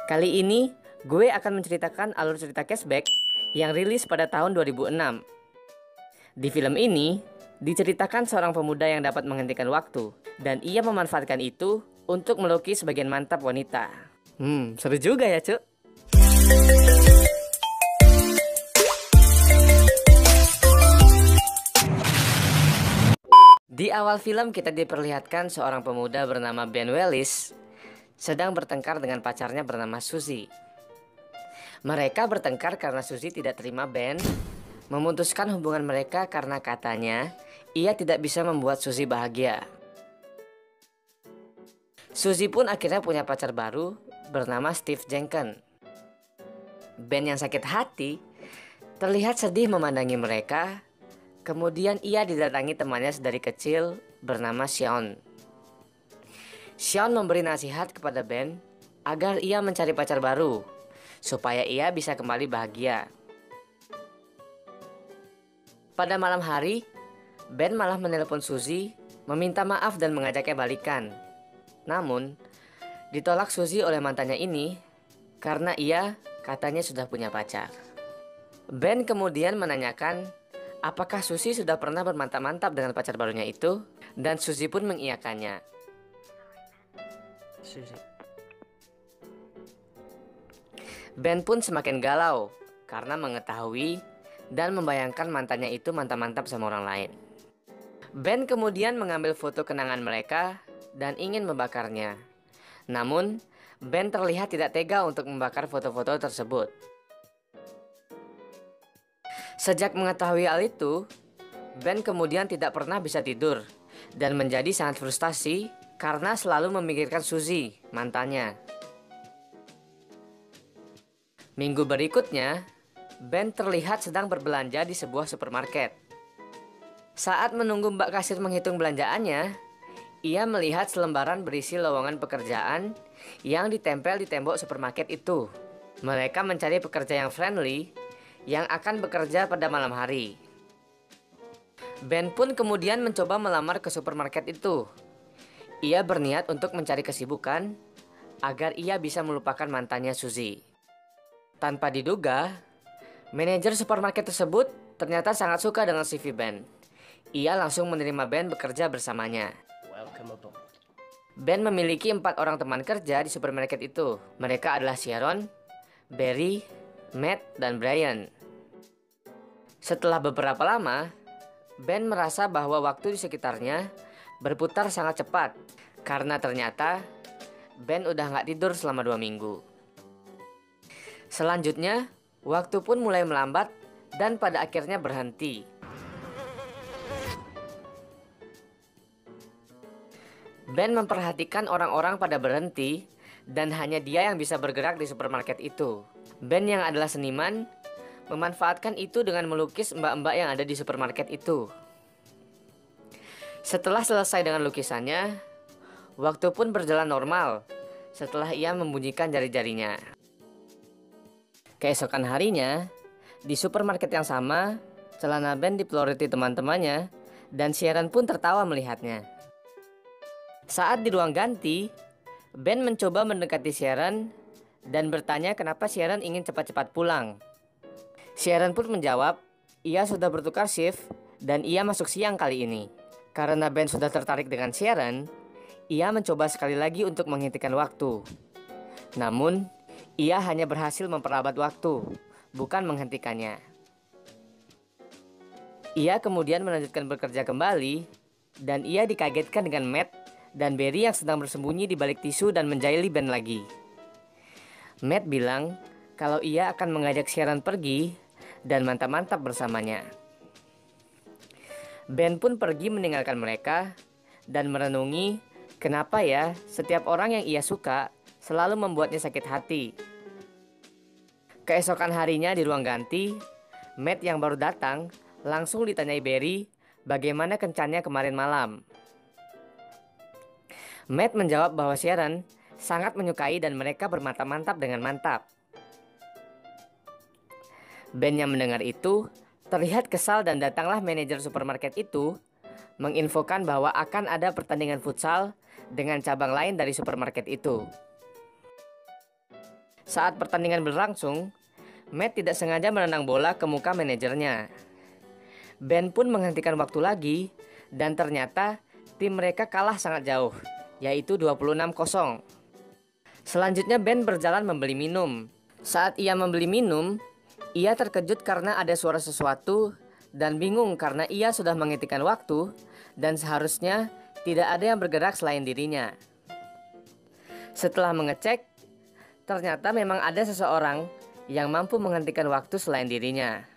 Kali ini gue akan menceritakan alur cerita Cashback yang rilis pada tahun 2006. Di film ini diceritakan seorang pemuda yang dapat menghentikan waktu dan ia memanfaatkan itu untuk melukis bagian mantap wanita. Seru juga ya, Cuk. Di awal film kita diperlihatkan seorang pemuda bernama Ben Wellis sedang bertengkar dengan pacarnya bernama Suzy. Mereka bertengkar karena Suzy tidak terima Ben memutuskan hubungan mereka karena katanya ia tidak bisa membuat Suzy bahagia. Suzy pun akhirnya punya pacar baru bernama Steve Jenkins. Ben yang sakit hati terlihat sedih memandangi mereka. Kemudian ia didatangi temannya sedari kecil bernama Sean. Sean memberi nasihat kepada Ben agar ia mencari pacar baru supaya ia bisa kembali bahagia. Pada malam hari, Ben malah menelpon Suzy meminta maaf dan mengajaknya balikan. Namun, ditolak Suzy oleh mantannya ini karena ia katanya sudah punya pacar. Ben kemudian menanyakan apakah Suzy sudah pernah bermantap-mantap dengan pacar barunya itu, dan Suzy pun mengiyakannya. Ben pun semakin galau karena mengetahui dan membayangkan mantannya itu mantap-mantap sama orang lain. Ben kemudian mengambil foto kenangan mereka dan ingin membakarnya. Namun, Ben terlihat tidak tega untuk membakar foto-foto tersebut. Sejak mengetahui hal itu, Ben kemudian tidak pernah bisa tidur dan menjadi sangat frustasi karena selalu memikirkan Suzy, mantannya. Minggu berikutnya, Ben terlihat sedang berbelanja di sebuah supermarket. Saat menunggu Mbak kasir menghitung belanjaannya, ia melihat selembaran berisi lowongan pekerjaan yang ditempel di tembok supermarket itu. Mereka mencari pekerja yang friendly yang akan bekerja pada malam hari. Ben pun kemudian mencoba melamar ke supermarket itu. Ia berniat untuk mencari kesibukan agar ia bisa melupakan mantannya Suzy. Tanpa diduga, manajer supermarket tersebut ternyata sangat suka dengan CV Ben. Ia langsung menerima Ben bekerja bersamanya. Ben memiliki 4 orang teman kerja di supermarket itu. Mereka adalah Sharon, Barry, Matt, dan Brian. Setelah beberapa lama, Ben merasa bahwa waktu di sekitarnya berputar sangat cepat karena ternyata Ben udah gak tidur selama 2 minggu. Selanjutnya, waktu pun mulai melambat dan pada akhirnya berhenti. Ben memperhatikan orang-orang pada berhenti dan hanya dia yang bisa bergerak di supermarket itu. Ben yang adalah seniman memanfaatkan itu dengan melukis mbak-mbak yang ada di supermarket itu. Setelah selesai dengan lukisannya, waktu pun berjalan normal setelah ia membunyikan jari-jarinya. Keesokan harinya, di supermarket yang sama, celana Ben dipeloroti teman-temannya dan Sharon pun tertawa melihatnya. Saat di ruang ganti, Ben mencoba mendekati Sharon dan bertanya kenapa Sharon ingin cepat-cepat pulang. Sharon pun menjawab, ia sudah bertukar shift dan ia masuk siang kali ini. Karena Ben sudah tertarik dengan Sharon, ia mencoba sekali lagi untuk menghentikan waktu. Namun, ia hanya berhasil memperlambat waktu, bukan menghentikannya. Ia kemudian melanjutkan bekerja kembali dan ia dikagetkan dengan Matt dan Barry yang sedang bersembunyi di balik tisu dan menjahili Ben lagi. Matt bilang kalau ia akan mengajak Sharon pergi dan mantap-mantap bersamanya. Ben pun pergi meninggalkan mereka dan merenungi kenapa ya setiap orang yang ia suka selalu membuatnya sakit hati. Keesokan harinya di ruang ganti, Matt yang baru datang langsung ditanyai Barry bagaimana kencannya kemarin malam. Matt menjawab bahwa Sharon sangat menyukai dan mereka bermantap-mantap dengan mantap. Ben yang mendengar itu terlihat kesal dan datanglah manajer supermarket itu menginfokan bahwa akan ada pertandingan futsal dengan cabang lain dari supermarket itu. Saat pertandingan berlangsung, Matt tidak sengaja menendang bola ke muka manajernya. Ben pun menghentikan waktu lagi dan ternyata tim mereka kalah sangat jauh, yaitu 26-0. Selanjutnya Ben berjalan membeli minum. Saat ia membeli minum, ia terkejut karena ada suara sesuatu dan bingung karena ia sudah menghentikan waktu dan seharusnya tidak ada yang bergerak selain dirinya. Setelah mengecek, ternyata memang ada seseorang yang mampu menghentikan waktu selain dirinya.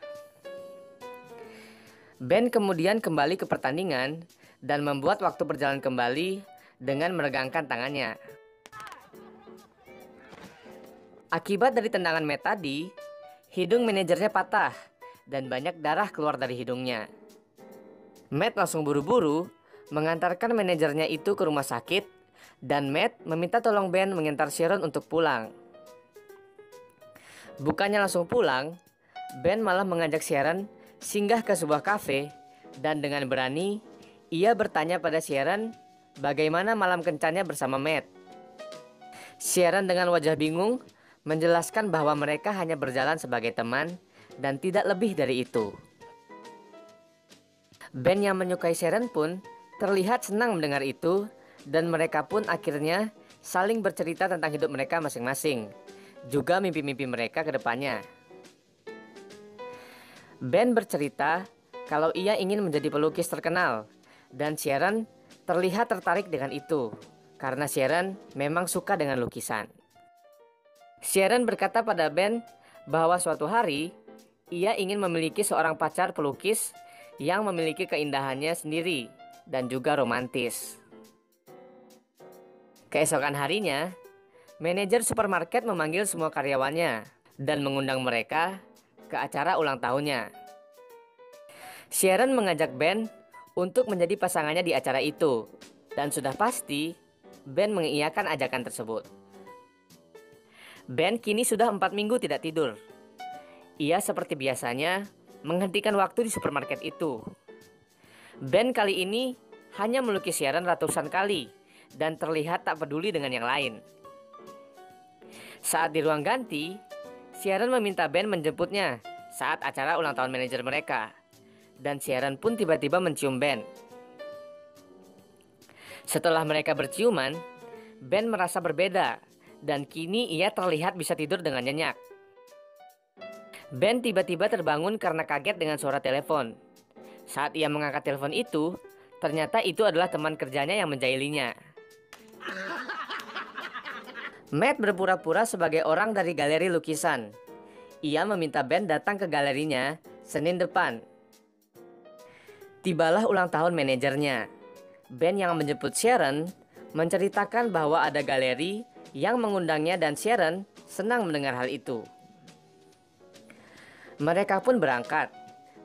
Ben kemudian kembali ke pertandingan dan membuat waktu berjalan kembali dengan meregangkan tangannya. Akibat dari tendangan Matt tadi, hidung manajernya patah dan banyak darah keluar dari hidungnya. Matt langsung buru-buru mengantarkan manajernya itu ke rumah sakit dan Matt meminta tolong Ben mengantar Sharon untuk pulang. Bukannya langsung pulang, Ben malah mengajak Sharon singgah ke sebuah kafe dan dengan berani ia bertanya pada Sharon bagaimana malam kencannya bersama Matt. Sharon dengan wajah bingung menjelaskan bahwa mereka hanya berjalan sebagai teman dan tidak lebih dari itu. Ben yang menyukai Sharon pun terlihat senang mendengar itu dan mereka pun akhirnya saling bercerita tentang hidup mereka masing-masing, juga mimpi-mimpi mereka ke depannya. Ben bercerita kalau ia ingin menjadi pelukis terkenal dan Sharon terlihat tertarik dengan itu karena Sharon memang suka dengan lukisan. Sharon berkata pada Ben bahwa suatu hari ia ingin memiliki seorang pacar pelukis yang memiliki keindahannya sendiri dan juga romantis. Keesokan harinya, manajer supermarket memanggil semua karyawannya dan mengundang mereka ke acara ulang tahunnya. Sharon mengajak Ben untuk menjadi pasangannya di acara itu dan sudah pasti Ben mengiyakan ajakan tersebut. Ben kini sudah 4 minggu tidak tidur. Ia seperti biasanya menghentikan waktu di supermarket itu. Ben kali ini hanya melukis Sharon ratusan kali dan terlihat tak peduli dengan yang lain. Saat di ruang ganti, Sharon meminta Ben menjemputnya saat acara ulang tahun manajer mereka. Dan Sharon pun tiba-tiba mencium Ben. Setelah mereka berciuman, Ben merasa berbeda dan kini ia terlihat bisa tidur dengan nyenyak. Ben tiba-tiba terbangun karena kaget dengan suara telepon. Saat ia mengangkat telepon itu, ternyata itu adalah teman kerjanya yang menjailinya. Matt berpura-pura sebagai orang dari galeri lukisan. Ia meminta Ben datang ke galerinya Senin depan. Tibalah ulang tahun manajernya. Ben yang menjemput Sharon menceritakan bahwa ada galeri yang mengundangnya dan Sharon senang mendengar hal itu. Mereka pun berangkat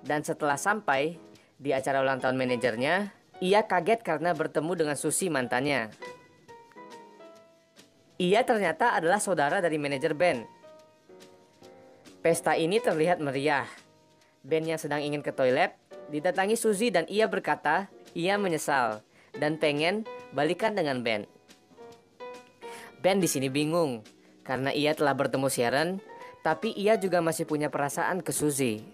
dan setelah sampai di acara ulang tahun manajernya, ia kaget karena bertemu dengan Susie mantannya. Ia ternyata adalah saudara dari manajer Ben. Pesta ini terlihat meriah. Ben yang sedang ingin ke toilet didatangi Susie dan ia berkata ia menyesal dan pengen balikan dengan Ben. Ben di sini bingung karena ia telah bertemu Sharon, tapi ia juga masih punya perasaan ke Susie.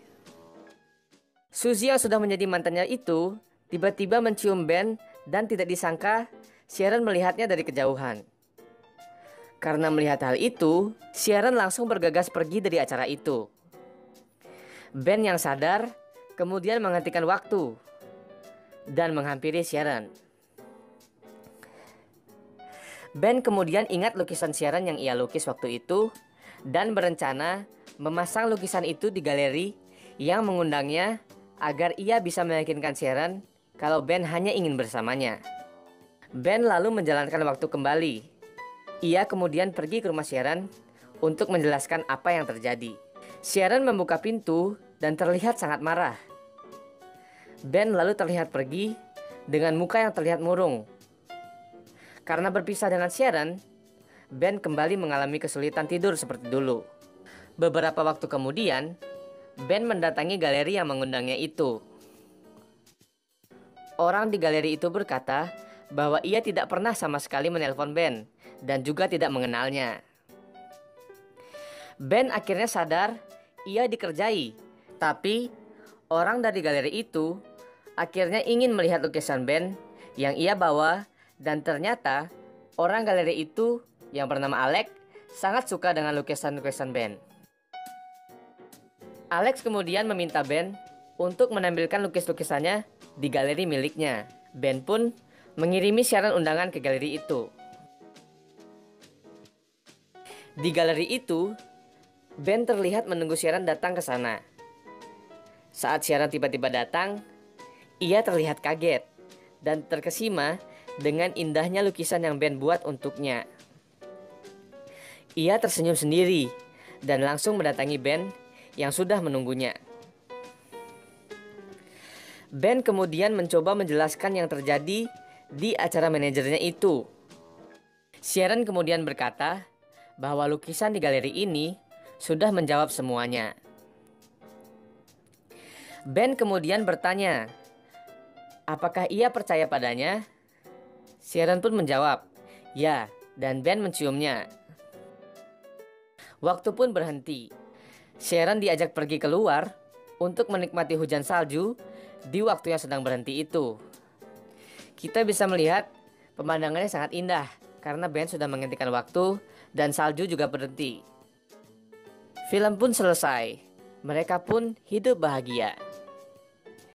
Susie yang sudah menjadi mantannya itu tiba-tiba mencium Ben dan tidak disangka Sharon melihatnya dari kejauhan. Karena melihat hal itu, Sharon langsung bergegas pergi dari acara itu. Ben yang sadar kemudian menghentikan waktu dan menghampiri Sharon. Ben kemudian ingat lukisan Sharon yang ia lukis waktu itu dan berencana memasang lukisan itu di galeri yang mengundangnya agar ia bisa meyakinkan Sharon kalau Ben hanya ingin bersamanya. Ben lalu menjalankan waktu kembali. Ia kemudian pergi ke rumah Sharon untuk menjelaskan apa yang terjadi. Sharon membuka pintu dan terlihat sangat marah. Ben lalu terlihat pergi dengan muka yang terlihat murung. Karena berpisah dengan Sharon, Ben kembali mengalami kesulitan tidur seperti dulu. Beberapa waktu kemudian, Ben mendatangi galeri yang mengundangnya itu. Orang di galeri itu berkata bahwa ia tidak pernah sama sekali menelpon Ben dan juga tidak mengenalnya. Ben akhirnya sadar ia dikerjai. Tapi orang dari galeri itu akhirnya ingin melihat lukisan Ben yang ia bawa, dan ternyata orang galeri itu yang bernama Alex sangat suka dengan lukisan-lukisan Ben. Alex kemudian meminta Ben untuk menampilkan lukis-lukisannya di galeri miliknya. Ben pun mengirimi siaran undangan ke galeri itu. Di galeri itu, Ben terlihat menunggu siaran datang ke sana. Saat siaran tiba-tiba datang, ia terlihat kaget dan terkesima dengan indahnya lukisan yang Ben buat untuknya. Ia tersenyum sendiri dan langsung mendatangi Ben yang sudah menunggunya. Ben kemudian mencoba menjelaskan yang terjadi di acara manajernya itu. Sharon kemudian berkata bahwa lukisan di galeri ini sudah menjawab semuanya. Ben kemudian bertanya, apakah ia percaya padanya? Sharon pun menjawab, ya, dan Ben menciumnya. Waktu pun berhenti. Sharon diajak pergi keluar untuk menikmati hujan salju di waktu yang sedang berhenti itu. Kita bisa melihat pemandangannya sangat indah karena Ben sudah menghentikan waktu dan salju juga berhenti. Film pun selesai. Mereka pun hidup bahagia.